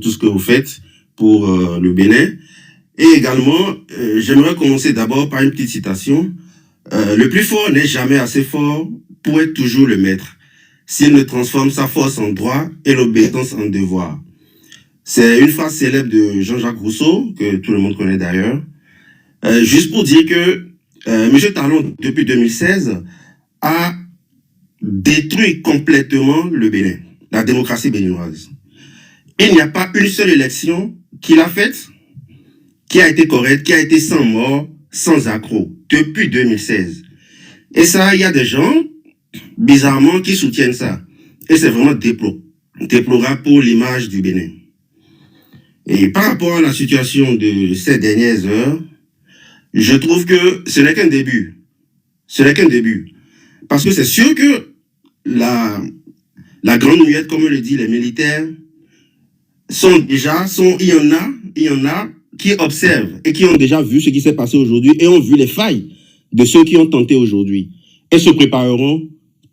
tout ce que vous faites pour le Bénin. Et également, j'aimerais commencer d'abord par une petite citation. Le plus fort n'est jamais assez fort pour être toujours le maître, s'il ne transforme sa force en droit et l'obéissance en devoir. C'est une phrase célèbre de Jean-Jacques Rousseau, que tout le monde connaît d'ailleurs. Juste pour dire que M. Talon, depuis 2016, a détruit complètement le Bénin, la démocratie béninoise. Il n'y a pas une seule élection qu'il a faite qui a été correcte, qui a été sans mort, sans accroc, depuis 2016. Et ça, il y a des gens, bizarrement, qui soutiennent ça. Et c'est vraiment déplorable pour l'image du Bénin. Et par rapport à la situation de ces dernières heures, je trouve que ce n'est qu'un début. Ce n'est qu'un début. Parce que c'est sûr que la grande muette, comme on le dit, les militaires, il y en a qui observent et qui ont déjà vu ce qui s'est passé aujourd'hui et ont vu les failles de ceux qui ont tenté aujourd'hui et se prépareront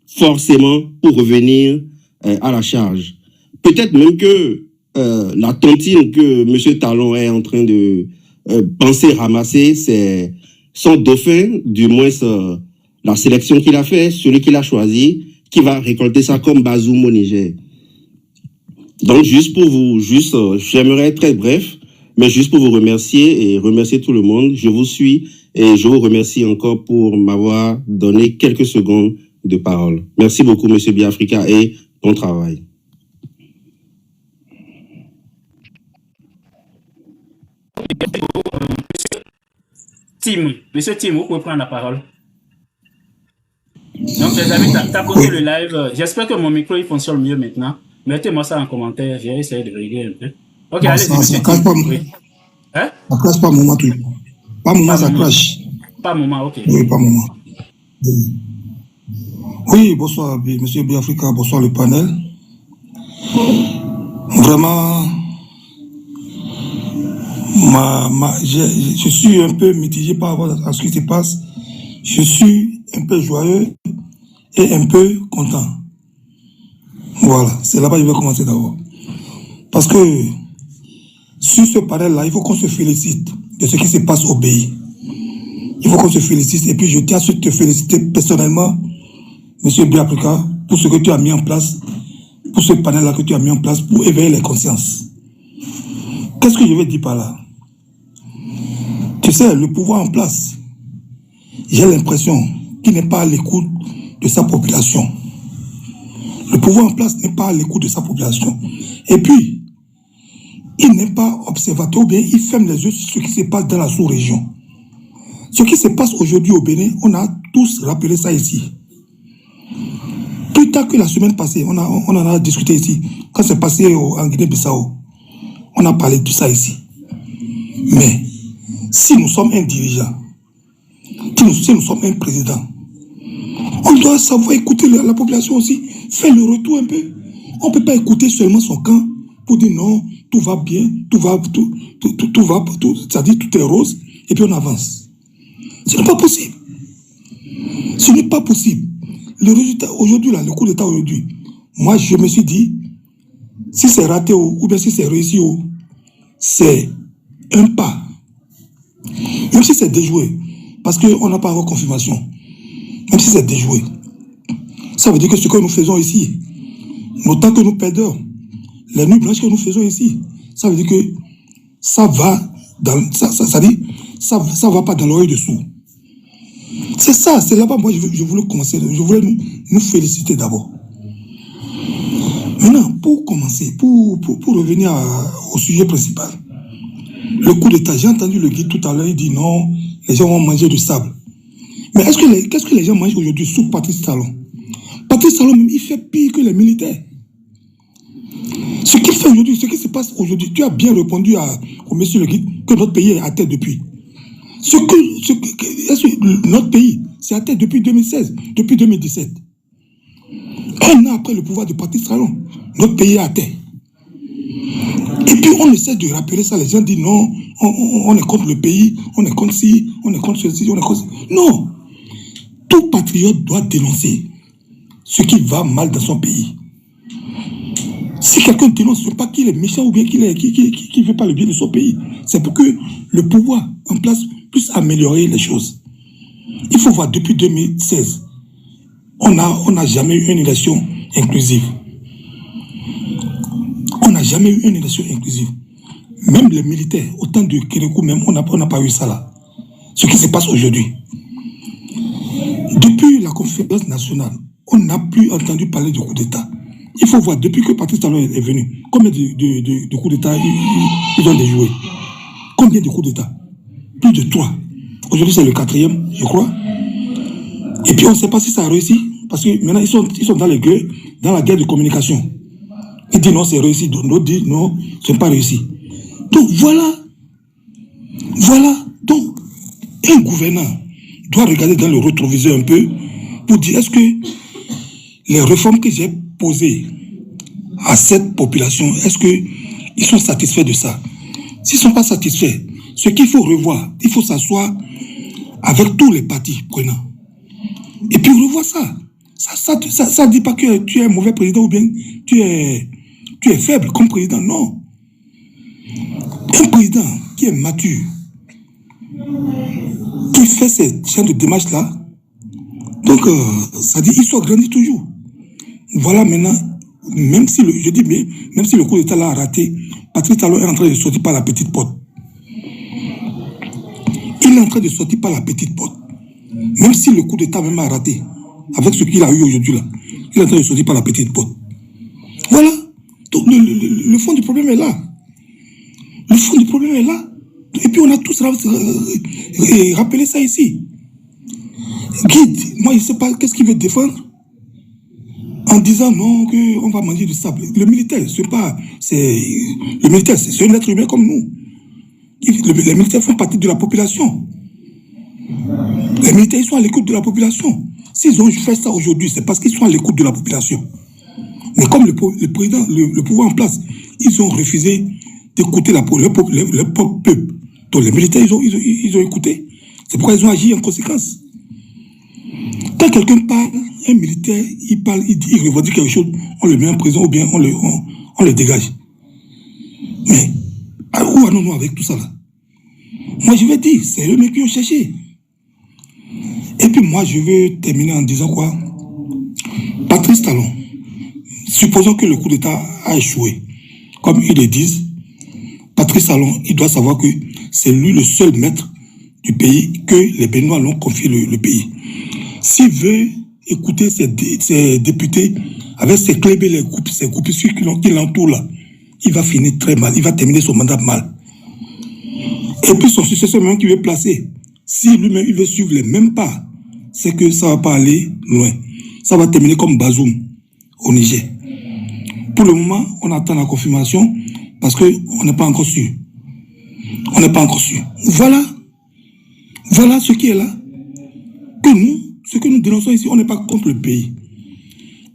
forcément pour revenir à la charge. Peut-être même que la tontine que M. Talon est en train de penser ramasser, c'est son dauphin, du moins la sélection qu'il a fait, celui qu'il a choisi, qui va récolter ça comme Bazoum au Niger. Donc, j'aimerais être très bref, mais juste pour vous remercier et remercier tout le monde. Je vous suis et je vous remercie encore pour m'avoir donné quelques secondes de parole. Merci beaucoup, M. Biafrika, et bon travail. Monsieur Tim, vous pouvez prendre la parole. Donc, les amis, t'as posé le live. J'espère que mon micro il fonctionne mieux maintenant. Mettez-moi ça en commentaire. J'ai essayé de régler un peu. Ok, allez-y. Ça crache pas. Oui. Hein? Ça crache pas moment tout. Pas moment, ça crache. Pas moment, ok. Oui, pas moment. Oui, bonsoir, monsieur Biafrika, bonsoir le panel. Vraiment, je suis un peu mitigé par rapport à ce qui se passe. Je suis un peu joyeux et un peu content. Voilà, c'est là-bas que je vais commencer d'abord. Parce que sur ce panel-là, il faut qu'on se félicite de ce qui se passe au pays. Il faut qu'on se félicite. Et puis je tiens à te féliciter personnellement, monsieur Biafrika, pour ce que tu as mis en place, pour ce panel-là que tu as mis en place pour éveiller les consciences. Qu'est-ce que je vais dire par là? Tu sais, le pouvoir en place, j'ai l'impression qu'il n'est pas à l'écoute de sa population. Le pouvoir en place n'est pas à l'écoute de sa population. Et puis, il n'est pas observateur, ou bien il ferme les yeux sur ce qui se passe dans la sous-région. Ce qui se passe aujourd'hui au Bénin, on a tous rappelé ça ici. Plus tard que la semaine passée, on en a discuté ici. Quand c'est passé en Guinée-Bissau, on a parlé de ça ici. Mais, si nous sommes un dirigeant, si nous sommes un président, on doit savoir écouter la population aussi, faire le retour un peu. On ne peut pas écouter seulement son camp pour dire non, tout va bien, c'est-à-dire tout est rose, et puis on avance. Ce n'est pas possible. Ce n'est pas possible. Le résultat aujourd'hui, le coup d'État aujourd'hui, moi je me suis dit, si c'est raté ou bien si c'est réussi, c'est un pas. Même si c'est déjoué, parce qu'on n'a pas encore confirmation, même si c'est déjoué, ça veut dire que ce que nous faisons ici, le temps que nous perdons, les nuits blanches que nous faisons ici, ça veut dire que ça va dans, ça va pas dans l'oreille dessous. C'est ça, c'est là-bas, moi je voulais commencer, je voulais nous féliciter d'abord. Maintenant, pour commencer, pour revenir au sujet principal, le coup d'État, j'ai entendu le guide tout à l'heure, il dit non, les gens vont manger du sable. Mais qu'est-ce que les gens mangent aujourd'hui sous Patrice Talon? Patrice Talon, même, il fait pire que les militaires. Ce qu'il fait aujourd'hui, ce qui se passe aujourd'hui, tu as bien répondu au monsieur le guide que notre pays est à terre depuis. Notre pays, c'est à terre depuis 2016, depuis 2017. Un an après le pouvoir de Patrice Talon, notre pays est à terre. Et puis on essaie de rappeler ça, les gens disent non, on est contre le pays, on est contre ci, on est contre ceci, on est contre... Non, tout patriote doit dénoncer ce qui va mal dans son pays. Si quelqu'un dénonce, ce n'est pas qu'il est méchant ou bien qu'il ne veut pas le bien de son pays. C'est pour que le pouvoir en place puisse améliorer les choses. Il faut voir, depuis 2016, on n'a jamais eu une élection inclusive. On n'a jamais eu une élection inclusive. Même les militaires, autant de Kérékou même, on n'a pas eu ça là. Ce qui se passe aujourd'hui. Depuis la conférence nationale, on n'a plus entendu parler du coup d'État. Il faut voir, depuis que Patrice Talon est venu, combien de coups d'État ils ont déjoué? Combien de coups d'État? Plus de 3. Aujourd'hui, c'est le 4e, je crois. Et puis, on ne sait pas si ça a réussi, parce que maintenant, ils sont dans la guerre de communication. Ils disent non, c'est réussi. D'autres disent non, ce n'est pas réussi. Donc, voilà. Donc, un gouverneur doit regarder dans le rétroviseur un peu pour dire, est-ce que les réformes que j'ai posées à cette population, est-ce qu'ils sont satisfaits de ça? S'ils ne sont pas satisfaits, ce qu'il faut revoir, il faut s'asseoir avec tous les partis prenants. Et puis revoir ça. Ça ne dit pas que tu es un mauvais président ou bien tu es faible comme président. Non. Un président qui est mature, qui fait ces genre de démarches-là, donc ça dit, il soit grandi toujours. Voilà maintenant, même si le coup d'État l'a raté, Patrice Talon est en train de sortir par la petite porte. Il est en train de sortir par la petite porte. Même si le coup d'État même a raté, avec ce qu'il a eu aujourd'hui là, il est en train de sortir par la petite porte. Voilà. Donc le fond du problème est là. Le fond du problème est là. Et puis on a tous rappelé ça ici. Guide, moi je ne sais pas qu'est-ce qu'il veut défendre en disant non, qu'on va manger du sable. Le militaire, le militaire, c'est un être humain comme nous. Les militaires font partie de la population. Les militaires, ils sont à l'écoute de la population. S'ils ont fait ça aujourd'hui, c'est parce qu'ils sont à l'écoute de la population. Mais comme le président, le pouvoir en place, ils ont refusé d'écouter le peuple. Donc les militaires, ils ont écouté. C'est pourquoi ils ont agi en conséquence. Quand quelqu'un parle, un militaire, il parle, il revendique quelque chose, on le met en prison ou bien on le dégage. Mais où allons-nous avec tout ça là? Moi je vais dire, c'est eux qui ont cherché. Et puis moi je vais terminer en disant quoi? Patrice Talon, supposons que le coup d'État a échoué. Comme ils le disent, Patrice Talon, il doit savoir que c'est lui le seul maître du pays, que les Béninois l'ont confié le pays. S'il veut écouter ses députés avec ses clébés, ses groupuscules qui l'entourent là, il va finir très mal, il va terminer son mandat mal. Et puis son successeur même qui veut placer, si lui-même il veut suivre les mêmes pas, c'est que ça ne va pas aller loin. Ça va terminer comme Bazoum au Niger. Pour le moment, on attend la confirmation parce qu'on n'est pas encore sûr. On n'est pas encore sûr. Voilà ce qui est là. Que nous, ce que nous dénonçons ici, on n'est pas contre le pays.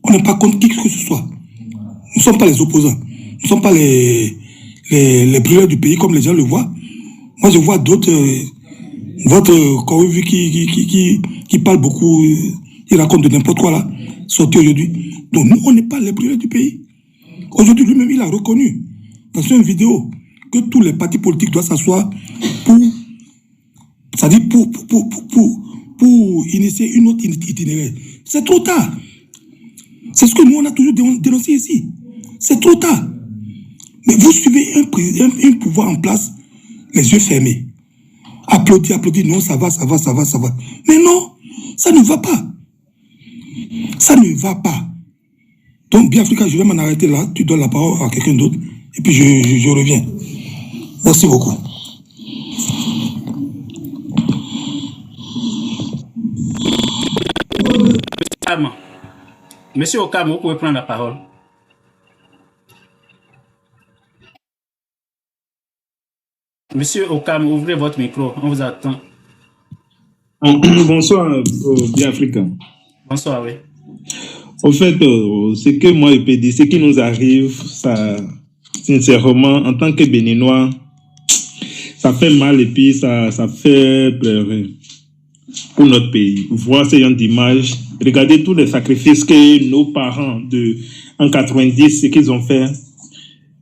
On n'est pas contre qui que ce soit. Nous ne sommes pas les opposants. Nous ne sommes pas les brûleurs du pays comme les gens le voient. Moi, je vois d'autres, qui parlent beaucoup, qui racontent de n'importe quoi là, sortis aujourd'hui. Donc nous, on n'est pas les brûleurs du pays. Aujourd'hui, lui-même, il a reconnu dans une vidéo que tous les partis politiques doivent s'asseoir pour initier une autre itinéraire. C'est trop tard. C'est ce que nous, on a toujours dénoncé ici. C'est trop tard. Mais vous suivez un pouvoir en place, les yeux fermés. Applaudis, non, ça va. Mais non, ça ne va pas. Ça ne va pas. Donc, bien Africa, je vais m'en arrêter là. Tu donnes la parole à quelqu'un d'autre. Et puis, je reviens. Merci beaucoup. Monsieur Okam, vous pouvez prendre la parole. Monsieur Okam, ouvrez votre micro, on vous attend. Bonsoir, bien africain. Bonsoir, oui. Au fait, ce que moi je peux dire, ce qui nous arrive, ça, sincèrement, en tant que Béninois, ça fait mal et puis ça fait pleurer pour notre pays. Voir ce genre d'images, regardez tous les sacrifices que nos parents en 90, ce qu'ils ont fait.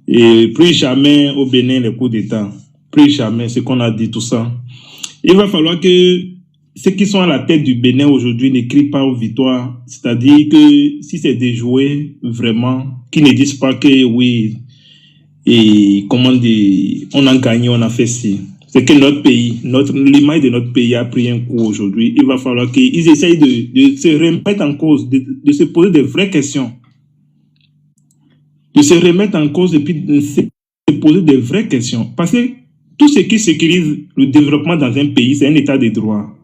Et plus jamais au Bénin les coups d'État. Plus jamais, ce qu'on a dit, tout ça. Il va falloir que ceux qui sont à la tête du Bénin aujourd'hui ne crient pas aux victoires. C'est-à-dire que si c'est déjoué, vraiment, qu'ils ne disent pas que oui, et comment dire, on a gagné, on a fait ci. C'est que notre pays, l'image de notre pays a pris un coup aujourd'hui. Il va falloir qu'ils essayent de se remettre en cause, de se poser de vraies questions. De se remettre en cause et puis de se poser de vraies questions. Parce que tout ce qui sécurise le développement dans un pays, c'est un état de droit.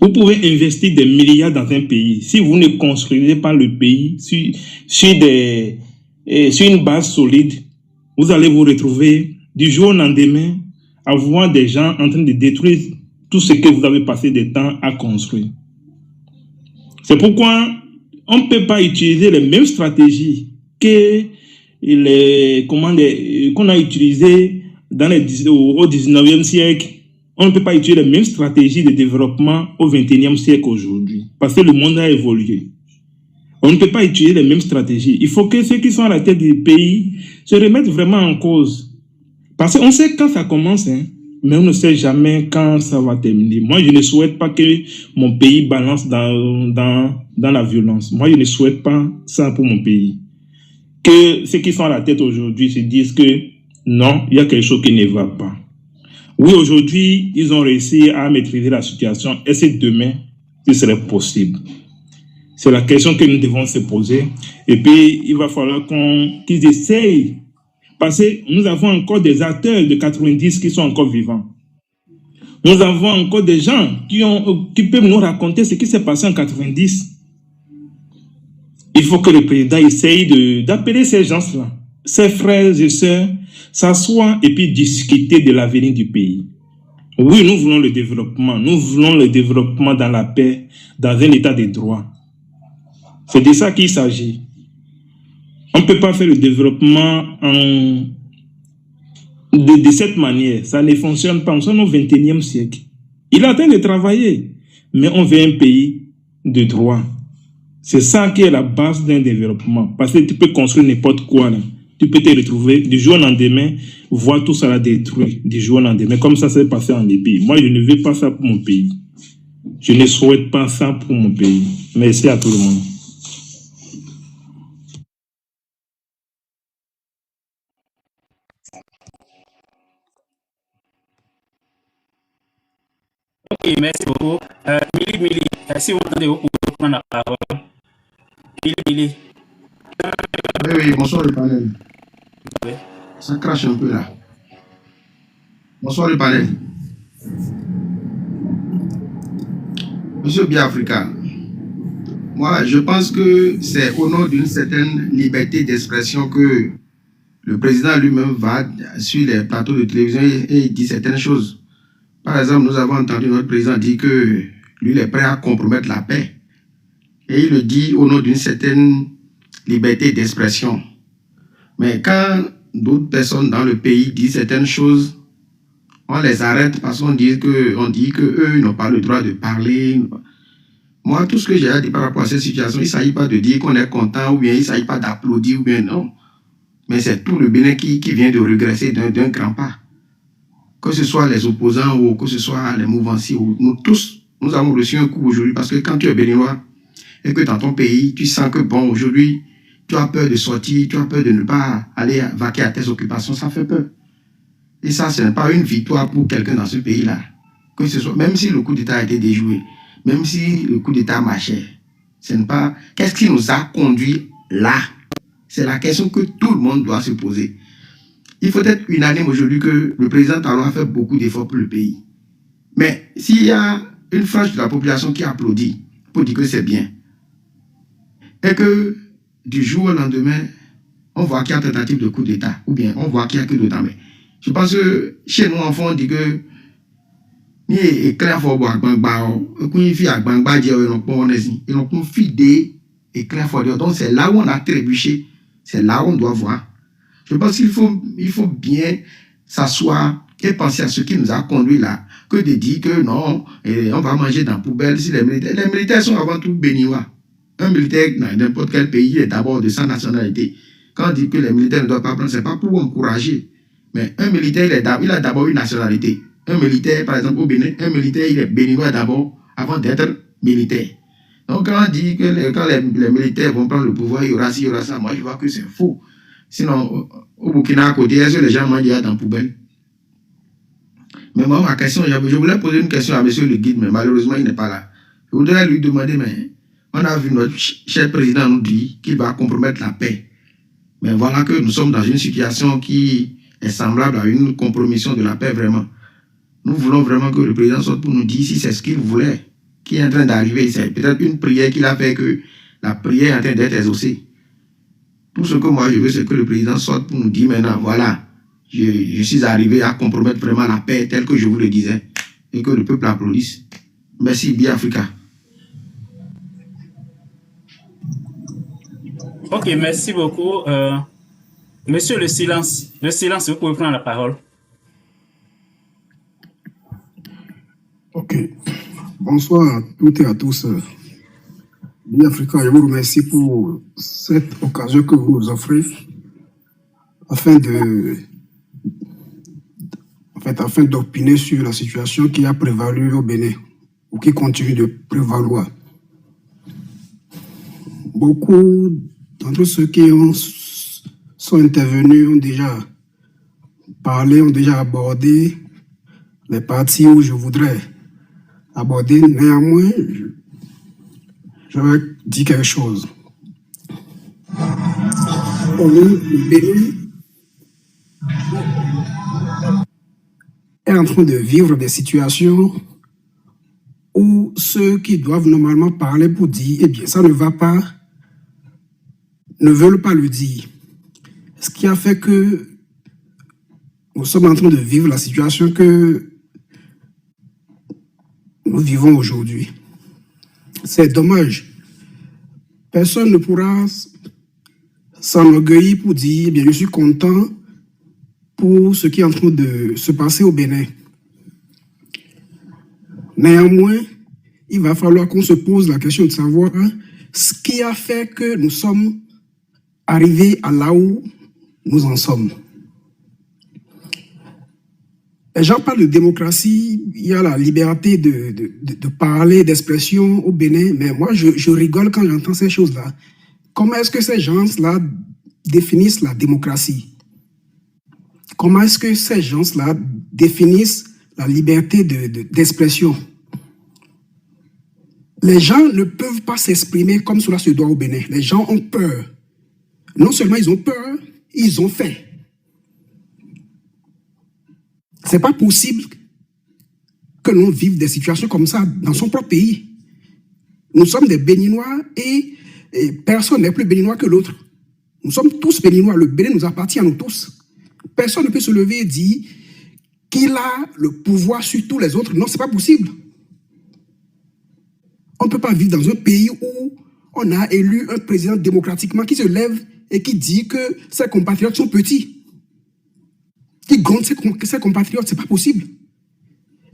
Vous pouvez investir des milliards dans un pays. Si vous ne construisez pas le pays sur une base solide, vous allez vous retrouver du jour au lendemain à voir des gens en train de détruire tout ce que vous avez passé du temps à construire. C'est pourquoi on ne peut pas utiliser les mêmes stratégies que qu'on a utilisées au 19e siècle. On ne peut pas utiliser les mêmes stratégies de développement au 21e siècle aujourd'hui. Parce que le monde a évolué. On ne peut pas utiliser les mêmes stratégies. Il faut que ceux qui sont à la tête du pays se remettent vraiment en cause. Parce qu'on sait quand ça commence, hein, mais on ne sait jamais quand ça va terminer. Moi, je ne souhaite pas que mon pays balance dans la violence. Moi, je ne souhaite pas ça pour mon pays. Que ceux qui sont à la tête aujourd'hui se disent que non, il y a quelque chose qui ne va pas. Oui, aujourd'hui, ils ont réussi à maîtriser la situation. Est-ce que demain, ce serait possible? C'est la question que nous devons se poser. Et puis, il va falloir qu'ils essayent. Parce que nous avons encore des acteurs de 90 qui sont encore vivants. Nous avons encore des gens qui peuvent nous raconter ce qui s'est passé en 90. Il faut que le président essaye d'appeler ces gens-là, ses frères et sœurs, s'asseoir et puis discuter de l'avenir du pays. Oui, nous voulons le développement. Nous voulons le développement dans la paix, dans un état de droit. C'est de ça qu'il s'agit. On ne peut pas faire le développement de cette manière. Ça ne fonctionne pas. Nous sommes au 21e siècle. Il est en train de travailler, mais on veut un pays de droit. C'est ça qui est la base d'un développement. Parce que tu peux construire n'importe quoi. Là. Tu peux te retrouver du jour au lendemain, voir tout ça là détruit du jour au lendemain. Comme ça s'est passé en Libye. Moi, je ne veux pas ça pour mon pays. Je ne souhaite pas ça pour mon pays. Merci à tout le monde. Ok, merci beaucoup. Mili, si vous entendez, vous pouvez prendre la parole. Mili. Oui, bonsoir le panel. Oui. Ça crache un peu là. Bonsoir le panel. Monsieur Biafrika, moi je pense que c'est au nom d'une certaine liberté d'expression que le président lui-même va sur les plateaux de télévision et dit certaines choses. Par exemple, nous avons entendu notre président dire que lui il est prêt à compromettre la paix. Et il le dit au nom d'une certaine liberté d'expression. Mais quand d'autres personnes dans le pays disent certaines choses, on les arrête parce qu'on dit que eux n'ont pas le droit de parler. Moi, tout ce que j'ai à dire par rapport à cette situation, il ne s'agit pas de dire qu'on est content ou bien il ne s'agit pas d'applaudir ou bien non. Mais c'est tout le Bénin qui vient de régresser d'un grand pas. Que ce soit les opposants ou que ce soit les mouvanciers, nous tous, nous avons reçu un coup aujourd'hui parce que quand tu es béninois et que dans ton pays, tu sens que bon, aujourd'hui, tu as peur de sortir, tu as peur de ne pas aller vaquer à tes occupations, ça fait peur. Et ça, ce n'est pas une victoire pour quelqu'un dans ce pays-là. Que ce soit, même si le coup d'État a été déjoué, même si le coup d'État marchait, ce n'est pas... Qu'est-ce qui nous a conduit là? C'est la question que tout le monde doit se poser. Il faut être unanime aujourd'hui que le président Talon a fait beaucoup d'efforts pour le pays. Mais s'il y a une frange de la population qui applaudit pour dire que c'est bien, et que du jour au lendemain, on voit qu'il y a tentative de coup d'État, ou bien on voit qu'il n'y a que d'autres. Mais je pense que chez nous, enfants, on dit que ni éclair fort boire ils n'ont pas fidé éclair fort. Donc c'est là où on a trébuché, c'est là où on doit voir. Je pense qu'il faut bien s'asseoir et penser à ce qui nous a conduit là, que de dire que non, on va manger dans la poubelle. Si les militaires sont avant tout béninois. Un militaire dans n'importe quel pays est d'abord de sa nationalité. Quand on dit que les militaires ne doivent pas prendre, ce n'est pas pour encourager. Mais un militaire, il a d'abord une nationalité. Un militaire, par exemple, au Bénin, un militaire, il est béninois d'abord avant d'être militaire. Donc, quand on dit que quand les militaires vont prendre le pouvoir, il y aura ci, il y aura ça, moi, je vois que c'est faux. Sinon, au Burkina, à côté, est-ce que les gens mangent dans la poubelle? Mais moi, ma question, je voulais poser une question à monsieur le guide, mais malheureusement, il n'est pas là. Je voudrais lui demander, mais on a vu notre cher président nous dire qu'il va compromettre la paix. Mais voilà que nous sommes dans une situation qui est semblable à une compromission de la paix, vraiment. Nous voulons vraiment que le président sorte pour nous dire si c'est ce qu'il voulait, qui est en train d'arriver. C'est peut-être une prière qu'il a fait, que la prière est en train d'être exaucée. Tout ce que moi je veux, c'est que le président sorte pour nous dire maintenant, voilà, je suis arrivé à compromettre vraiment la paix telle que je vous le disais, et que le peuple applaudisse. Merci, Biafrica. Ok, merci beaucoup. Monsieur le silence, vous pouvez prendre la parole. Ok. Bonsoir à toutes et à tous. Biafrica, je vous remercie pour cette occasion que vous nous offrez afin d'opiner sur la situation qui a prévalu au Bénin ou qui continue de prévaloir. Beaucoup d'entre ceux qui sont intervenus ont déjà parlé, ont déjà abordé les parties où je voudrais aborder. Néanmoins, je vais dire quelque chose. Le Bénin est en train de vivre des situations où ceux qui doivent normalement parler pour dire, eh bien, ça ne va pas, ne veulent pas le dire. Ce qui a fait que nous sommes en train de vivre la situation que nous vivons aujourd'hui. C'est dommage. Personne ne pourra s'enorgueillir pour dire, eh bien, je suis content pour ce qui est en train de se passer au Bénin. Néanmoins, il va falloir qu'on se pose la question de savoir ce qui a fait que nous sommes arrivés à là où nous en sommes. Les gens parlent de démocratie, il y a la liberté de parler, d'expression au Bénin, mais moi je rigole quand j'entends ces choses-là. Comment est-ce que ces gens-là définissent la démocratie? Comment est-ce que ces gens-là définissent la liberté d'expression? Les gens ne peuvent pas s'exprimer comme cela se doit au Bénin. Les gens ont peur. Non seulement ils ont peur, ils ont faim. C'est pas possible que l'on vive des situations comme ça dans son propre pays. Nous sommes des Béninois et personne n'est plus Béninois que l'autre. Nous sommes tous Béninois. Le Bénin nous appartient à nous tous. Personne ne peut se lever et dire qu'il a le pouvoir sur tous les autres. Non, c'est pas possible. On ne peut pas vivre dans un pays où on a élu un président démocratiquement qui se lève et qui dit que ses compatriotes sont petits. Qui gronde ses compatriotes, c'est pas possible.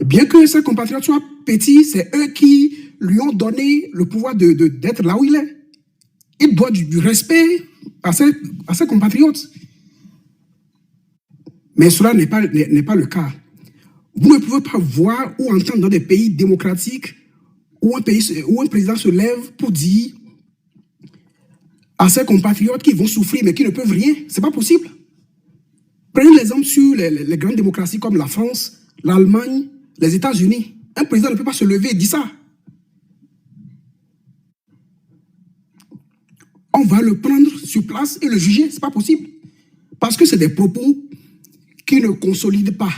Bien que ses compatriotes soient petits, c'est eux qui lui ont donné le pouvoir d'être là où il est. Il doit du respect à ses compatriotes. Mais cela n'est pas le cas. Vous ne pouvez pas voir ou entendre dans des pays démocratiques où un président se lève pour dire à ses compatriotes qui vont souffrir mais qui ne peuvent rien. Ce n'est pas possible. Prenez l'exemple sur les grandes démocraties comme la France, l'Allemagne, les États-Unis. Un président ne peut pas se lever et dire ça. On va le prendre sur place et le juger. Ce n'est pas possible. Parce que c'est des propos qui ne consolident pas.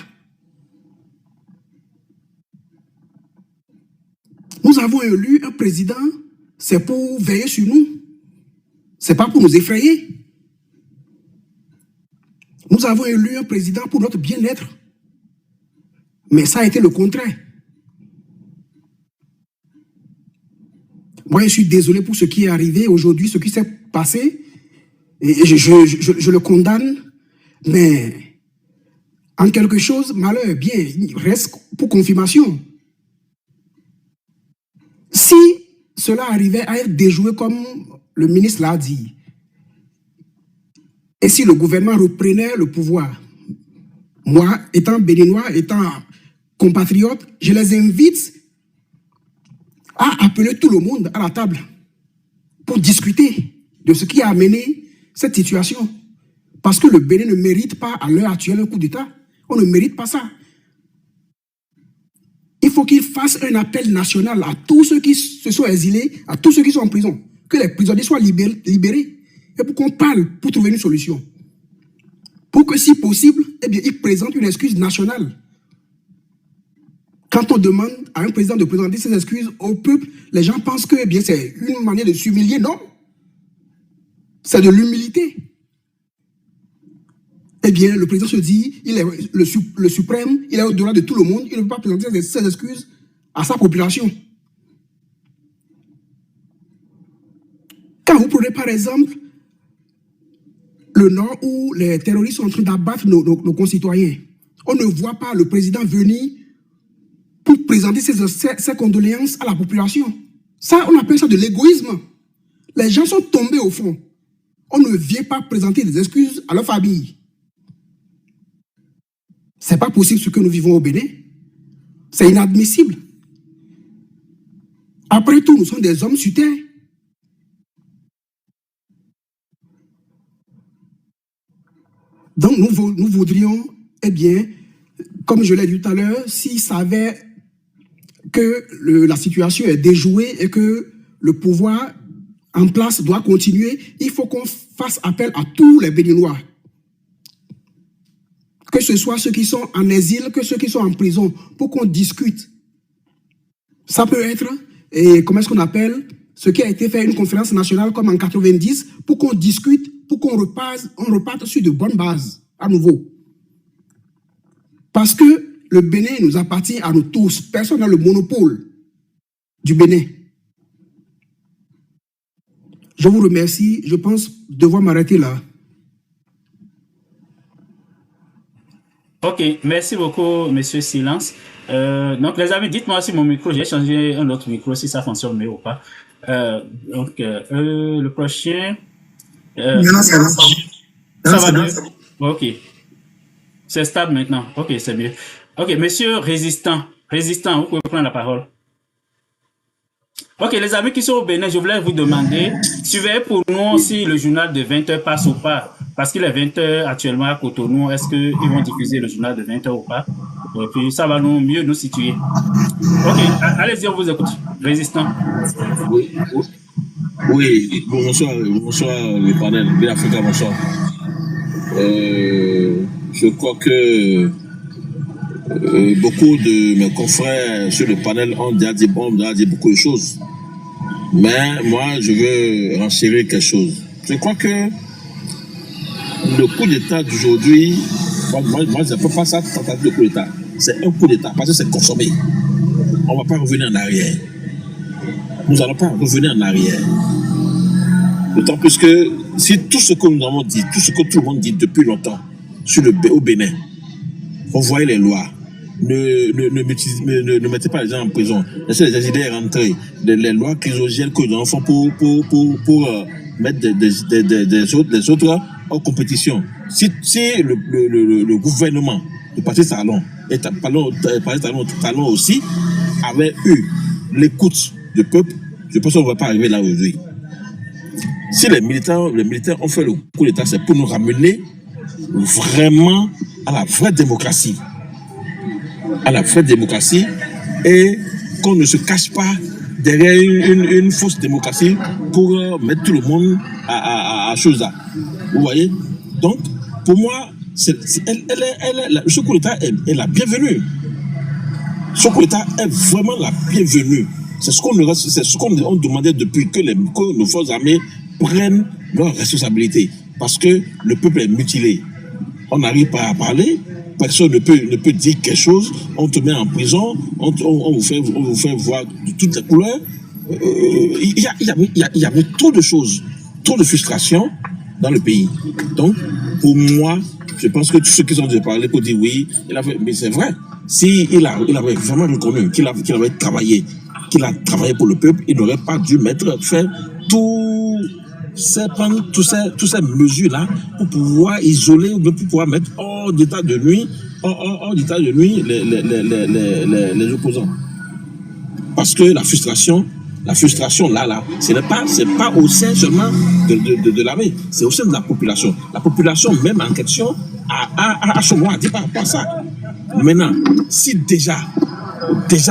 Nous avons élu un président, c'est pour veiller sur nous. Ce n'est pas pour nous effrayer. Nous avons élu un président pour notre bien-être. Mais ça a été le contraire. Moi, je suis désolé pour ce qui est arrivé aujourd'hui, ce qui s'est passé. Et je le condamne. Mais en quelque chose, malheur, bien, il reste pour confirmation. Si cela arrivait à être déjoué comme le ministre l'a dit, et si le gouvernement reprenait le pouvoir, moi, étant béninois, étant compatriote, je les invite à appeler tout le monde à la table pour discuter de ce qui a amené cette situation. Parce que le Bénin ne mérite pas à l'heure actuelle un coup d'État. On ne mérite pas ça. Il faut qu'il fasse un appel national à tous ceux qui se sont exilés, à tous ceux qui sont en prison, que les prisonniers soient libérés, et pour qu'on parle, pour trouver une solution. Pour que, si possible, eh bien, il présente une excuse nationale. Quand on demande à un président de présenter ses excuses au peuple, les gens pensent que eh bien, c'est une manière de s'humilier. Non. C'est de l'humilité. Eh bien, le président se dit, il est le suprême, il est au-delà de tout le monde, il ne peut pas présenter ses excuses à sa population. Quand vous prenez par exemple le Nord où les terroristes sont en train d'abattre nos concitoyens, on ne voit pas le président venir pour présenter ses condoléances à la population. Ça, on appelle ça de l'égoïsme. Les gens sont tombés au fond. On ne vient pas présenter des excuses à leur famille. Ce n'est pas possible ce que nous vivons au Bénin. C'est inadmissible. Après tout, nous sommes des hommes sur terre. Donc, nous voudrions, eh bien, comme je l'ai dit tout à l'heure, s'ils savaient que la situation est déjouée et que le pouvoir en place doit continuer, il faut qu'on fasse appel à tous les Béninois. Que ce soit ceux qui sont en exil, que ceux qui sont en prison, pour qu'on discute. Ça peut être, et comment est-ce qu'on appelle, ce qui a été fait une conférence nationale comme en 90, pour qu'on discute, pour qu'on reparte sur de bonnes bases, à nouveau. Parce que le Bénin nous appartient à nous tous. Personne n'a le monopole du Bénin. Je vous remercie. Je pense devoir m'arrêter là. Ok, merci beaucoup, monsieur Silence. Donc, les amis, dites-moi si mon micro, j'ai changé un autre micro, si ça fonctionne mieux ou pas. Le prochain... Maintenant, ça va. Ça va bien? Ok. C'est stable maintenant. Ok, c'est mieux. Ok, monsieur Résistant, vous pouvez prendre la parole. Ok, les amis qui sont au Bénin, je voulais vous demander, suivez pour nous si le journal de 20h passe ou pas. Parce qu'il est 20h actuellement à Cotonou, est-ce qu'ils vont diffuser le journal de 20h ou pas? Et puis ça va mieux nous situer. Ok, allez-y, on vous écoute. Résistant. Oui, bonsoir le panel, bien Africa, bonsoir. Je crois que beaucoup de mes confrères sur le panel ont déjà dit beaucoup de choses. Mais moi, je veux renchérir quelque chose. Je crois que le coup d'État d'aujourd'hui, moi je ne peux pas ça tentative de coup d'État. C'est un coup d'État parce que c'est consommé. On ne va pas revenir en arrière. Nous n'allons pas revenir en arrière. D'autant plus que si tout ce que nous avons dit, tout ce que tout le monde dit depuis longtemps au Bénin, on voyait les lois. Ne mettez pas les gens en prison. Laissez les exilés rentrer. Les lois chrysogènes que nous en font pour mettre des autres en compétition. Si le gouvernement de Patrice Talon et Talon aussi avait eu l'écoute du peuple, je pense qu'on ne va pas arriver là aujourd'hui. Si les militaires ont fait le coup d'État, c'est pour nous ramener vraiment à la vraie démocratie. À la vraie démocratie et qu'on ne se cache pas derrière une fausse démocratie pour mettre tout le monde à chose là. Vous voyez? Donc, pour moi, ce coup d'État est la bienvenue. Ce coup d'État est vraiment la bienvenue. C'est ce qu'on demandait depuis que nos forces armées prennent leurs responsabilités. Parce que le peuple est mutilé. On n'arrive pas à parler. Personne ne peut dire quelque chose, on te met en prison, on vous fait voir de toutes les couleurs. Il y avait trop de choses, trop de frustration dans le pays. Donc, pour moi, je pense que tous ceux qui ont déjà parlé pour dire oui, mais c'est vrai. S'il avait vraiment reconnu qu'il avait travaillé qu'il a travaillé pour le peuple, il n'aurait pas dû faire prendre toutes ces mesures-là pour pouvoir isoler ou pour pouvoir mettre hors d'état de nuit, les opposants. Parce que la frustration là, c'est pas au sein seulement de l'armée, c'est au sein de la population. La population même en question a son mot à dire par rapport à ça. Maintenant, si déjà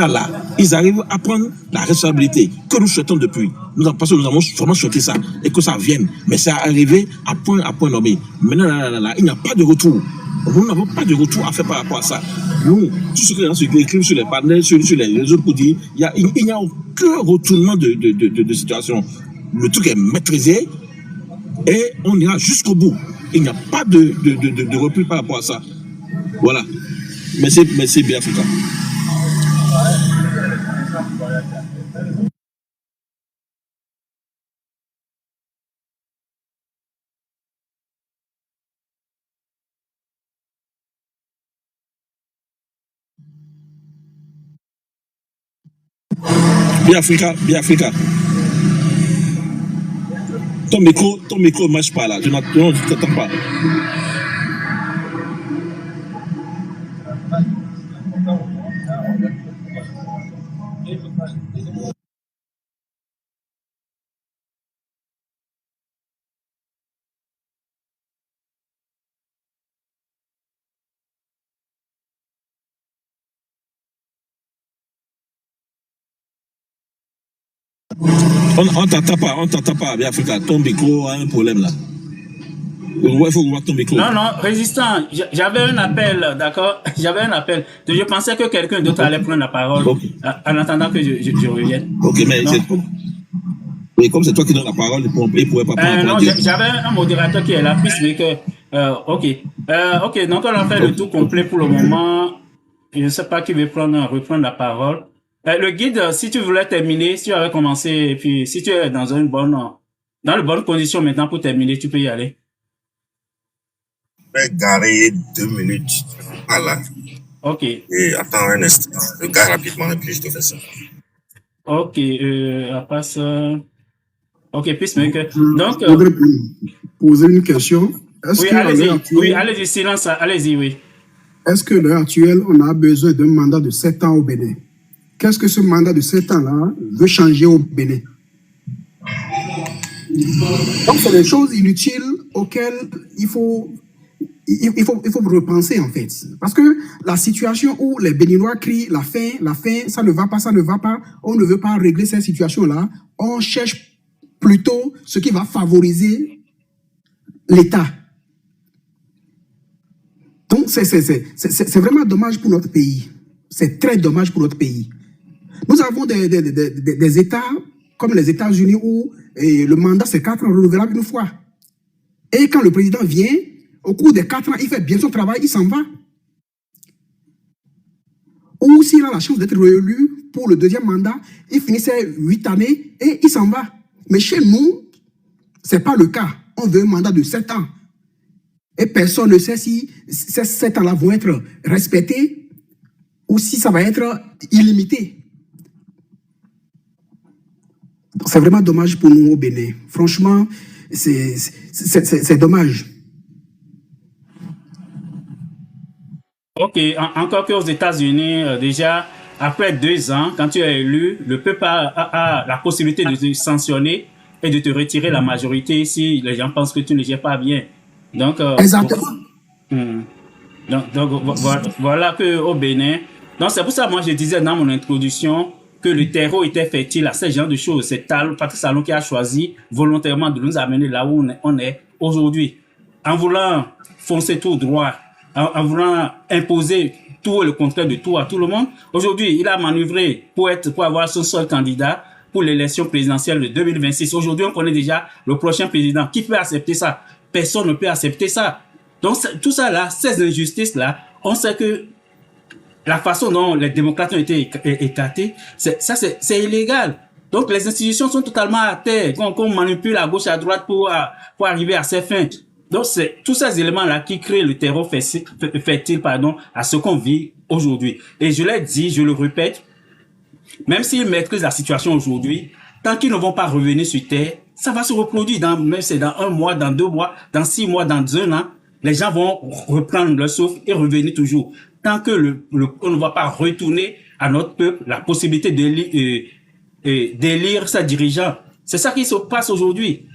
là, ils arrivent à prendre la responsabilité que nous souhaitons depuis, parce que nous avons vraiment souhaité ça, et que ça vienne, mais c'est arrivé à point nommé. Maintenant, là, il n'y a pas de retour. Nous n'avons pas de retour à faire par rapport à ça. Nous, tout ce que les gens écrivent sur les panels, sur les réseaux pour dire, il n'y a aucun retournement de situation. Le truc est maîtrisé et on ira jusqu'au bout. Il n'y a pas de repli par rapport à ça. Voilà. Merci bien, Africa. Bien Africa. Ton micro ne marche pas là. Je ne t'entends pas. On t'entend pas, bien Africa. Ton micro a un problème là. Il faut voir ton micro. Non, résistant, j'avais un appel, d'accord? J'avais un appel. Je pensais que quelqu'un d'autre allait prendre la parole en attendant que je revienne. Ok, mais oui, comme c'est toi qui donnes la parole, il ne pourrait pas prendre la parole. Non, j'avais un modérateur qui est là, puisque ok, donc on a fait le tour complet pour le moment. Je ne sais pas qui veut reprendre la parole. Le guide, si tu voulais terminer, si tu avais commencé, et puis si tu es dans de bonnes conditions maintenant pour terminer, tu peux y aller. Je vais garer 2 minutes. Voilà. Ok. Et attends un instant. Je gare rapidement et puis je te fais ça. Ok, à part ça. Ok, Peacemaker. Donc. Je voudrais poser une question. Oui, allez-y, silence, allez-y, oui. Est-ce que l'heure actuelle, on a besoin d'un mandat de 7 ans au Bénin? Qu'est-ce que ce mandat de 7 ans-là veut changer au Bénin? Donc, c'est des choses inutiles auxquelles il faut repenser, en fait. Parce que la situation où les Béninois crient la faim, ça ne va pas, on ne veut pas régler cette situation-là. On cherche plutôt ce qui va favoriser l'État. Donc, c'est vraiment dommage pour notre pays. C'est très dommage pour notre pays. Nous avons des États comme les États-Unis où le mandat, c'est 4 ans renouvelable une fois. Et quand le président vient, au cours des 4 ans, il fait bien son travail, il s'en va. Ou s'il a la chance d'être réélu pour le 2e mandat, il finit ses 8 années et il s'en va. Mais chez nous, ce n'est pas le cas. On veut un mandat de 7 ans. Et personne ne sait si ces 7 ans-là vont être respectés ou si ça va être illimité. C'est vraiment dommage pour nous au Bénin. Franchement, c'est dommage. Ok, encore qu'aux États-Unis, déjà, après 2 ans, quand tu es élu, le peuple a la possibilité de te sanctionner et de te retirer la majorité si les gens pensent que tu ne gères pas bien. Donc, exactement. Donc voilà qu'au Bénin. Donc, c'est pour ça, moi, je disais dans mon introduction que le terreau était fertile à ce genre de choses. C'est Patrice Talon qui a choisi volontairement de nous amener là où on est aujourd'hui. En voulant foncer tout droit, en voulant imposer tout et le contraire de tout à tout le monde. Aujourd'hui, il a manœuvré pour avoir son seul candidat pour l'élection présidentielle de 2026. Aujourd'hui, on connaît déjà le prochain président. Qui peut accepter ça? Personne ne peut accepter ça. Donc, tout ça là, ces injustices-là, on sait que la façon dont les démocrates ont été écartés, c'est illégal. Donc, les institutions sont totalement à terre. Qu'on manipule à gauche, à droite pour arriver à ses fins. Donc, c'est tous ces éléments-là qui créent le terreau fertile, à ce qu'on vit aujourd'hui. Et je l'ai dit, je le répète, Même s'ils maîtrisent la situation aujourd'hui, tant qu'ils ne vont pas revenir sur terre, ça va se reproduire même c'est dans 1 mois, dans 2 mois, dans 6 mois, dans 1 an. Les gens vont reprendre leur souffle et revenir toujours. Tant que on ne va pas retourner à notre peuple la possibilité d'élire ses dirigeants. C'est ça qui se passe aujourd'hui.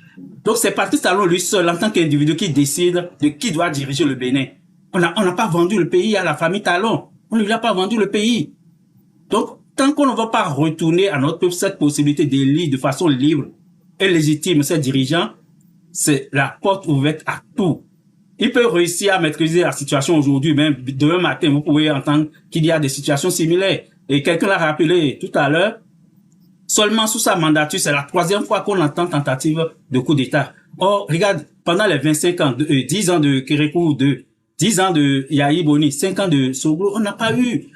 Donc c'est Patrice Talon lui seul en tant qu'individu qui décide de qui doit diriger le Bénin. On n'a pas vendu le pays à la famille Talon. On ne lui a pas vendu le pays. Donc tant qu'on ne va pas retourner à notre peuple cette possibilité d'élire de façon libre et légitime ses dirigeants, c'est la porte ouverte à tout. Il peut réussir à maîtriser la situation aujourd'hui, même demain matin, vous pouvez entendre qu'il y a des situations similaires. Et quelqu'un l'a rappelé tout à l'heure, seulement sous sa mandature, c'est la 3e fois qu'on entend tentative de coup d'État. Or, regarde, pendant les 25 ans, 10 ans de Kérékou 2, 10 ans de Yahi Boni, 5 ans de Soglo, on n'a plus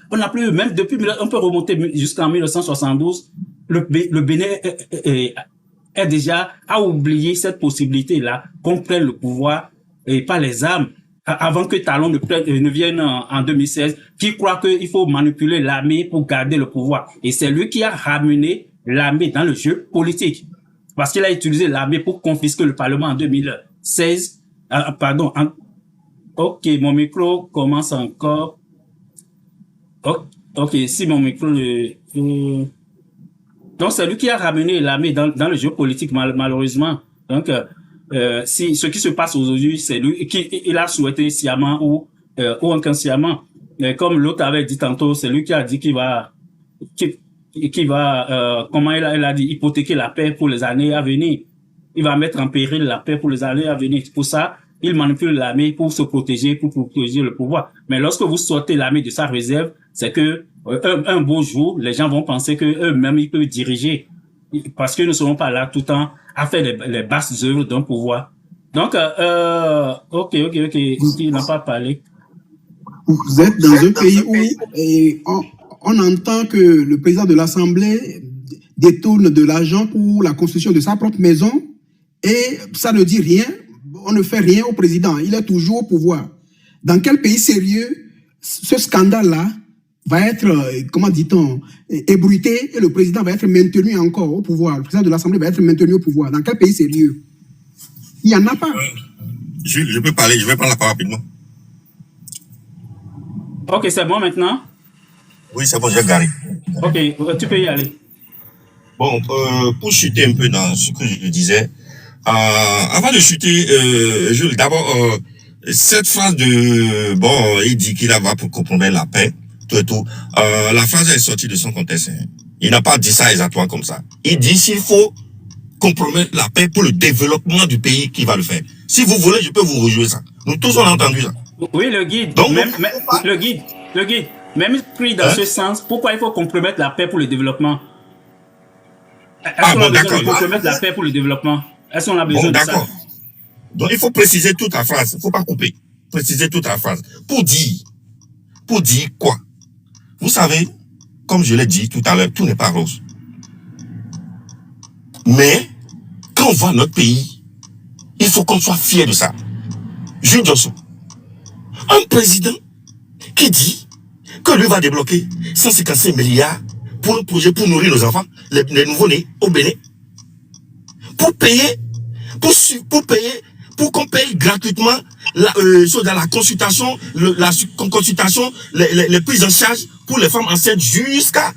eu, même depuis, on peut remonter jusqu'en 1972, le Bénin est déjà à oublier cette possibilité-là qu'on prenne le pouvoir et pas les armes, avant que Talon ne vienne en 2016, qui croit qu'il faut manipuler l'armée pour garder le pouvoir. Et c'est lui qui a ramené l'armée dans le jeu politique. Parce qu'il a utilisé l'armée pour confisquer le Parlement en 2016. Ok, mon micro commence encore. Ok, si mon micro... Donc, c'est lui qui a ramené l'armée dans le jeu politique, malheureusement. Donc, si ce qui se passe aujourd'hui, c'est lui qui il a souhaité sciemment ou inconsciemment. Comme l'autre avait dit tantôt, c'est lui qui a dit qu'il va comment il a dit, hypothéquer la paix pour les années à venir. Il va mettre en péril la paix pour les années à venir. Pour ça, il manipule l'armée pour se protéger, pour protéger le pouvoir. Mais lorsque vous sortez l'armée de sa réserve, c'est que un beau jour, les gens vont penser que eux-mêmes ils peuvent diriger, parce qu'ils ne seront pas là tout le temps à faire les basses œuvres d'un pouvoir. Donc, ok, il n'a pas parlé. Vous êtes dans un pays où on entend que le président de l'Assemblée détourne de l'argent pour la construction de sa propre maison et ça ne dit rien, on ne fait rien au président, il est toujours au pouvoir. Dans quel pays sérieux ce scandale-là va être, comment dit-on, ébruité et le président va être maintenu encore au pouvoir, le président de l'Assemblée va être maintenu au pouvoir? Dans quel pays sérieux? Il n'y en a pas. Je peux parler, je vais prendre la parole rapidement. Ok, c'est bon maintenant? Oui, c'est bon, j'ai garé. Ok, tu peux y aller. Bon, pour chuter un peu dans ce que je disais, avant de chuter, Jules, d'abord, cette phrase de, bon, il dit qu'il va pour compromettre la paix, tout et tout, la phrase est sortie de son contexte. Hein. Il n'a pas dit ça exactement comme ça. Il dit s'il faut compromettre la paix pour le développement du pays qui va le faire. Si vous voulez, je peux vous rejouer ça. Nous tous, on a entendu ça. Oui, le guide. Donc, le guide. Même pris dans ce sens, pourquoi il faut compromettre la paix pour le développement? Est-ce qu'on a besoin de compromettre la paix pour le développement? Est-ce qu'on a besoin de ça? Donc, il faut préciser toute la phrase. Il ne faut pas couper. Préciser toute la phrase. Pour dire quoi? Vous savez, comme je l'ai dit tout à l'heure, tout n'est pas rose. Mais, quand on voit notre pays, il faut qu'on soit fier de ça. Jules Johnson, un président qui dit que lui va débloquer 155 milliards pour un projet pour nourrir nos enfants, les nouveaux-nés au Bénin, pour qu'on paye gratuitement dans la consultation, les prises en charge pour les femmes enceintes jusqu'à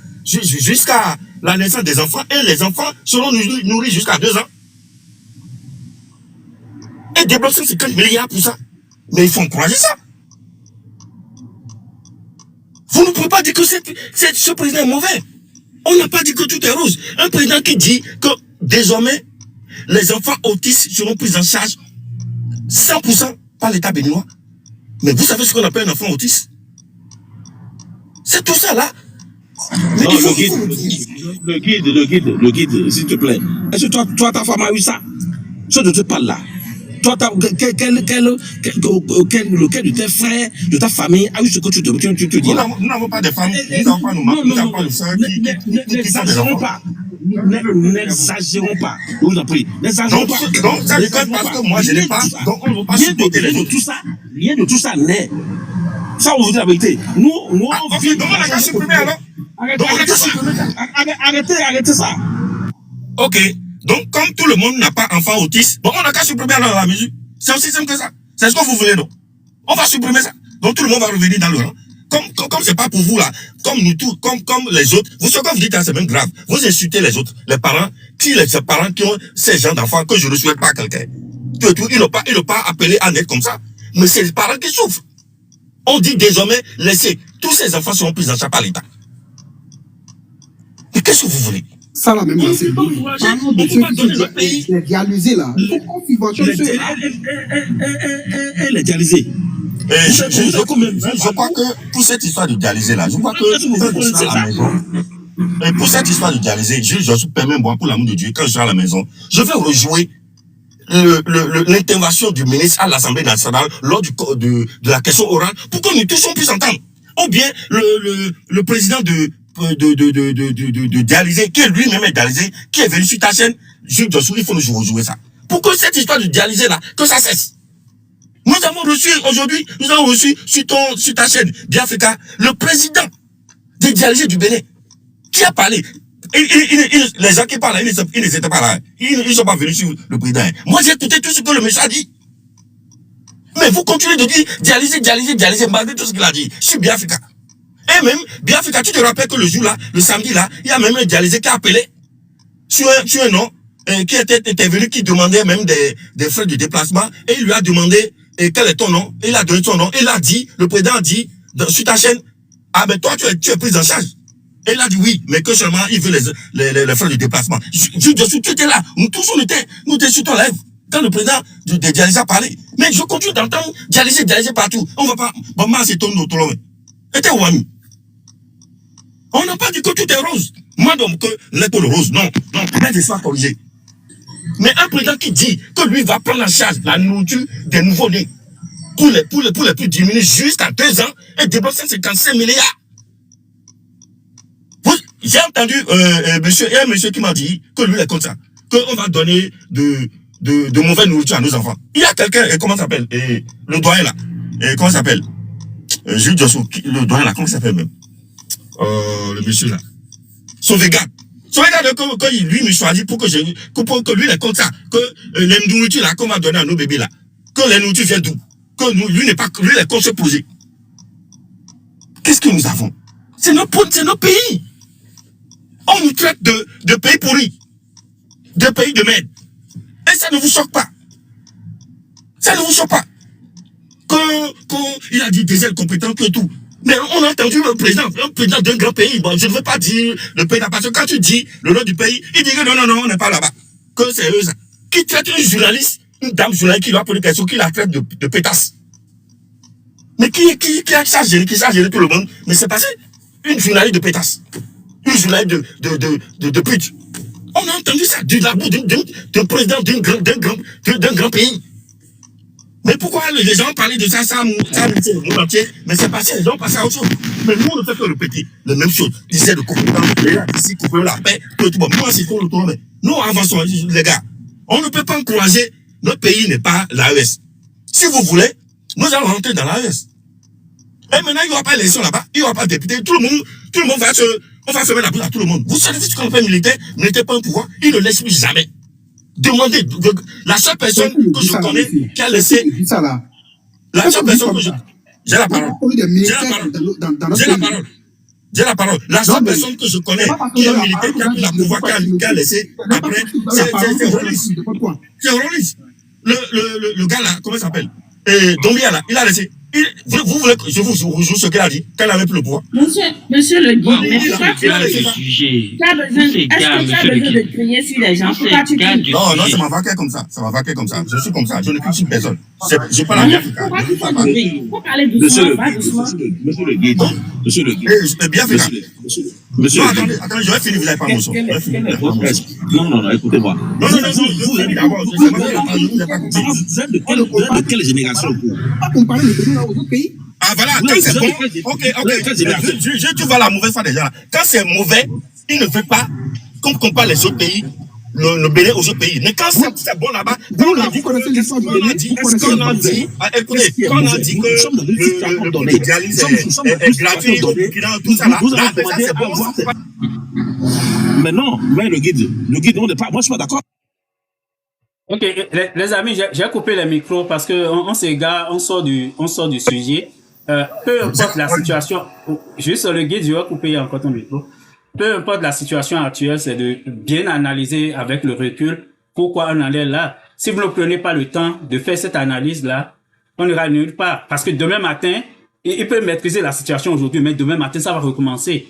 la naissance des enfants, et les enfants seront nourris jusqu'à 2 ans. Et débloquer 150 milliards pour ça. Mais il faut encourager ça. Vous ne pouvez pas dire que ce président est mauvais. On n'a pas dit que tout est rose. Un président qui dit que désormais, les enfants autistes seront pris en charge 100% par l'État béninois. Mais vous savez ce qu'on appelle un enfant autiste? C'est tout ça là. Mais non, le guide, s'il te plaît. Est-ce que toi, ta femme a eu ça? Ce dont tu parles là. Toi, lequel de tes frères, de ta famille a eu ce que tu dis là? Nous n'avons pas de famille, nous n'avons pas de frères n'exagérons pas. N'exagérons pas. Je vous en prie. N'exagérons pas. Donc, ça dépend parce que moi, je n'ai pas. Donc, on ne veut pas supporter les autres. Rien de tout ça n'est. Ça, on vous dit la vérité. Nous, on vit. Donc, on a qu'à supprimer alors. Arrêtez ça. Ok. Donc, comme tout le monde n'a pas enfant autiste, bon, on n'a qu'à supprimer alors la mesure. C'est aussi simple que ça. C'est ce que vous voulez, non? On va supprimer ça. Donc, tout le monde va revenir dans le rang. Comme c'est pas pour vous, là, comme nous tous, comme les autres, vous, ce que vous dites, c'est même grave. Vous insultez les autres, les parents, ces parents qui ont ces gens d'enfants que je ne souhaite pas à quelqu'un. Ils n'ont pas appelé à naître comme ça. Mais c'est les parents qui souffrent. On dit désormais, laissez, tous ces enfants seront pris en charge par l'État. Mais qu'est-ce que vous voulez? Ça là même, c'est On peut pas donner notre pays. les dialysés là. Il faut qu'on subventionne ceux là. Elle est dialysée. Je crois que pour cette histoire de dialysé là, je crois que je serai à la maison. Et pour cette histoire de dialysé, je permets moi pour l'amour de Dieu, quand je serai à la maison, je vais rejouer l'intervention du ministre à l'Assemblée nationale lors de la question orale pour que nous tous on puisse entendre. Ou bien le président de dialysé, qui lui-même est dialysé, qui est venu sur ta chaîne, Jules Jossou, il faut nous rejouer ça. Pour que cette histoire de dialysé là, que ça cesse. Nous avons reçu aujourd'hui, sur ta chaîne, Biafrica, le président des dialysés du Bénin, qui a parlé. Les gens qui parlent là, ils n'étaient pas là. Ils ne sont pas venus sur le président. Moi, j'ai écouté tout ce que le monsieur a dit. Mais vous continuez de dire dialysé, malgré tout ce qu'il a dit. Je suis Biafrica. Et même, Biafrica, tu te rappelles que le jour là, le samedi là, il y a même un dialysé qui a appelé sur un nom, qui était intervenu, qui demandait même des frais de déplacement, et il lui a demandé quel est ton nom, il a donné son nom, il a dit, le président a dit, sur ta chaîne, ah ben toi tu es pris en charge. Et il a dit oui, mais que seulement il veut les frais de déplacement. Tu étais là, nous tous on était sur ton live, quand le président des dialysés a parlé. Mais je continue d'entendre dialysé partout. On va pas, bon, moi c'est ton nom, et t'es Wami. On n'a pas dit que tout est rose. Moi donc que l'école rose, non, mais je sois corrigé. Mais un président qui dit que lui va prendre en charge la nourriture des nouveaux-nés pour les plus diminuer jusqu'à 2 ans et dépenser 55 milliards. J'ai entendu un monsieur qui m'a dit que lui est comme ça, qu'on va donner de mauvaises nourriture à nos enfants. Il y a quelqu'un, comment ça s'appelle, le doyen là, comment ça s'appelle, Jules Jossou, le doyen là, comment ça s'appelle même, le monsieur là, son vegan, quand lui me choisit pour que lui il est comme ça, que les nourritures là qu'on va donner à nos bébés là, que les nourritures viennent d'où, que lui il est comme se poser. Qu'est-ce que nous avons? C'est nos pays. On nous traite de pays pourris, de pays de merde. Et ça ne vous choque pas. Ça ne vous choque pas. Il a dit des ailes compétentes que tout. Mais on a entendu un président d'un grand pays. Bon, je ne veux pas dire le pays, parce que quand tu dis le nom du pays, il dit que non, on n'est pas là-bas. Que c'est eux ça. Qui traite une journaliste, une dame journaliste qui lui a posé des questions, qui la traite de pétasse. Mais qui a géré tout le monde. Mais c'est passé. Une journaliste de pétasse. Une journaliste de pute. On a entendu ça de la bouche d'un président d'un grand pays. Mais pourquoi les gens parlaient de ça, ça le monde entier, mais c'est passé, les gens passaient à autre chose. Mais nous, on ne fait que répéter les mêmes choses. Ils essaient de couper ici, couper la paix, tout. Moi, c'est tout le tour, mais nous avançons, les gars. On ne peut pas encourager, notre pays n'est pas l'AES. Si vous voulez, nous allons rentrer dans l'AES. Et maintenant, il n'y aura pas d'élection là-bas, il n'y aura pas de député, tout le monde on va fermer la bouche à tout le monde. Vous savez ce qu'on fait militaire, n'était pas un pouvoir, il ne laisse plus jamais. Demandez, la seule personne que je connais qui a laissé, la seule personne que j'ai la parole, la seule personne que je connais qui est militaire, qui a pris la pouvoir, qui a laissé, après, c'est Rolis. Le gars là, comment il s'appelle? Dombia là, il a laissé. Vous voulez que je vous joue ce qu'elle a dit, qu'elle avait plus le pouvoir? Monsieur le guide, mais pourquoi tu as besoin de crier sur les gens? Pourquoi tu cries? Non, ça m'a vaqué comme ça. Je suis comme ça, je ne crie sur personne. Je parle à Biafrica. Pourquoi tu fais du bruit? Faut parler doucement, pas doucement. Monsieur le guide. Biafrica. Monsieur, attendez, je vais finir, vous n'avez pas mon son. Non, écoutez-moi. Non, vous êtes d'abord, je vous ai pas compris. Vous êtes de quelle génération? Pas comparer le pays aux autres pays. Ah voilà, quand c'est bon, ok, tu vois la mauvaise foi des gens là. Quand c'est mauvais, ils ne veulent pas qu'on compare les autres pays le Bénin aux autres pays. Mais quand c'est bon là-bas, Vous connaissez l'histoire du Bénin. écoutez, quand on a dit que le dialyse est gratuit au Burkina, tout ça là, ça c'est bon. Mais non, mais le guide, on n'est pas, moi je suis pas d'accord. Ok, les amis, j'ai coupé les micros parce que on s'égare, on sort du sujet. Peu importe la situation, juste le guide, je vais couper encore ton micro. Peu importe la situation actuelle, c'est de bien analyser avec le recul pourquoi on en est là. Si vous ne prenez pas le temps de faire cette analyse-là, on n'ira nulle part. Parce que demain matin, il peut maîtriser la situation aujourd'hui, mais demain matin, ça va recommencer.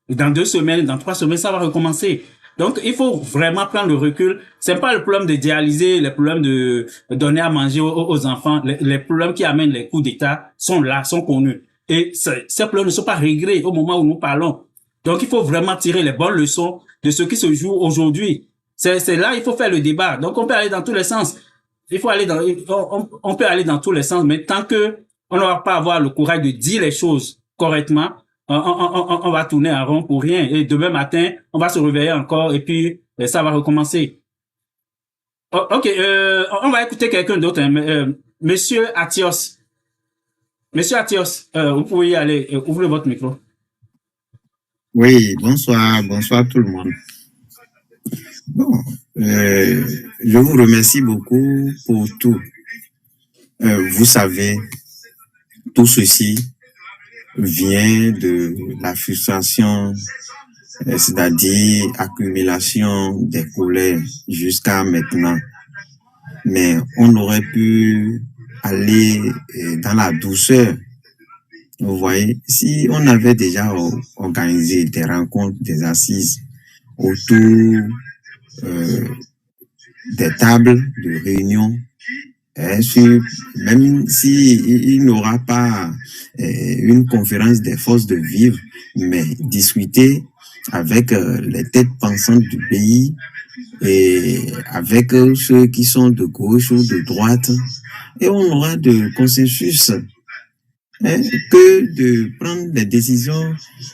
Dans 2 semaines, dans 3 semaines, ça va recommencer. Donc, il faut vraiment prendre le recul. C'est pas le problème de dialyser, les problèmes de donner à manger aux enfants. Les problèmes qui amènent les coups d'État sont là, sont connus. Et ces problèmes ne sont pas réglés au moment où nous parlons. Donc, il faut vraiment tirer les bonnes leçons de ce qui se joue aujourd'hui. C'est là, il faut faire le débat. Donc, on peut aller dans tous les sens. On peut aller dans tous les sens, mais tant que on ne va pas avoir le courage de dire les choses correctement, on va tourner en rond pour rien. Et demain matin, on va se réveiller encore et puis ça va recommencer. Ok, on va écouter quelqu'un d'autre. Monsieur Atios. Monsieur Atios, vous pouvez y aller. Ouvrez votre micro. Oui, bonsoir tout le monde. Bon, je vous remercie beaucoup pour tout. Vous savez, tout ceci vient de la frustration, c'est-à-dire accumulation des colères jusqu'à maintenant. Mais on aurait pu aller dans la douceur. Vous voyez, si on avait déjà organisé des rencontres, des assises autour des tables de réunion, même s'il n'aura pas une conférence des forces de vivre, mais discuter avec les têtes pensantes du pays et avec ceux qui sont de gauche ou de droite, et on aura de consensus. Que de prendre des décisions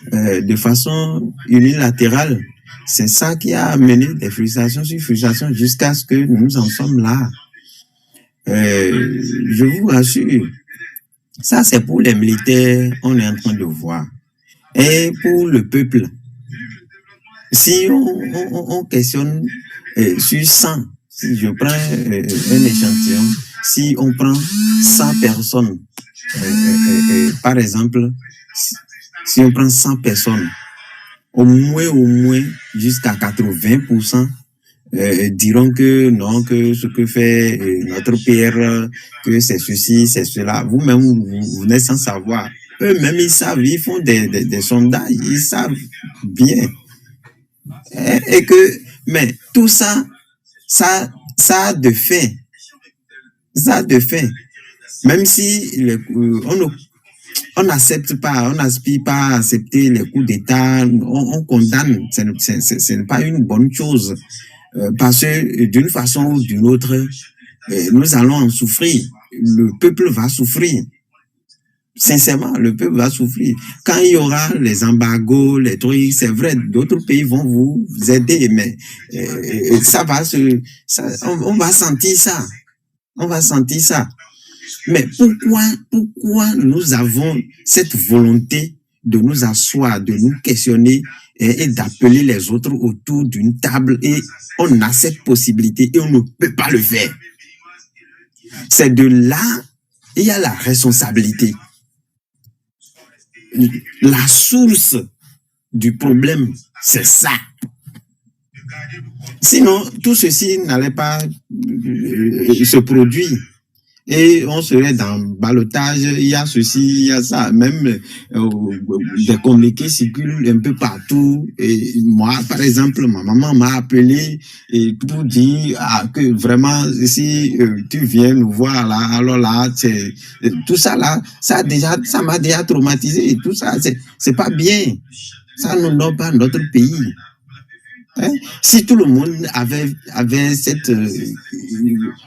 de façon unilatérale. C'est ça qui a amené des frustrations sur frustrations jusqu'à ce que nous en sommes là. Je vous rassure, ça c'est pour les militaires, on est en train de voir. Et pour le peuple, si on questionne sur 100, si je prends un échantillon, si on prend 100 personnes, par exemple, si on prend 100 personnes, au moins jusqu'à 80% diront que non, que ce que fait notre PR, que c'est ceci, c'est cela. Vous-même, vous venez sans savoir. Eux-mêmes, ils savent, ils font des sondages, ils savent bien. Et que, mais tout ça, ça a de fait. Ça a de fait. Même si on n'accepte pas, on n'aspire pas à accepter les coups d'État, on condamne, ce n'est pas une bonne chose. Parce que d'une façon ou d'une autre, nous allons en souffrir. Le peuple va souffrir. Sincèrement, le peuple va souffrir. Quand il y aura les embargos, les trucs, c'est vrai, d'autres pays vont vous aider, mais on va sentir ça. On va sentir ça. Mais pourquoi nous avons cette volonté de nous asseoir, de nous questionner et d'appeler les autres autour d'une table et on a cette possibilité et on ne peut pas le faire? C'est de là, il y a la responsabilité. La source du problème, c'est ça. Sinon, tout ceci n'allait pas se produire. Et on serait dans ballottage, il y a ceci, il y a ça, même des communiqués circulent un peu partout. Et moi, par exemple, ma maman m'a appelé et pour dire que vraiment, si tu viens nous voir là, alors là, tout ça là, ça m'a déjà traumatisé. Et tout ça, c'est pas bien. Ça n'honore pas notre pays. Hein? Si tout le monde avait cette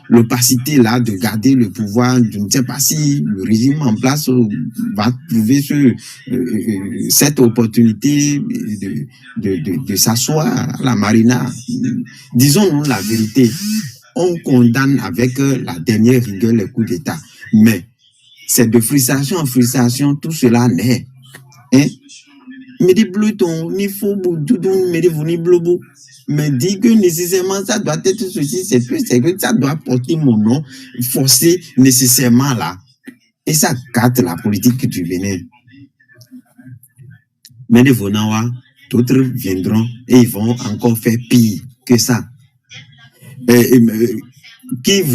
l'opacité-là de garder le pouvoir, je ne sais pas si le régime en place va trouver cette opportunité de s'asseoir à la marina. Disons-nous la vérité. On condamne avec la dernière rigueur les coups d'État. Mais c'est de frustration en frustration, tout cela naît. Hein? Mais dit Blouton, ni faux boudou, mais dit vous ni blobo. Mais dit que nécessairement ça doit être ceci, c'est que ça doit porter mon nom, forcer nécessairement là. Et ça gâte la politique du Bénin. Mais les Vonawa, d'autres viendront et ils vont encore faire pire que ça. Qui vous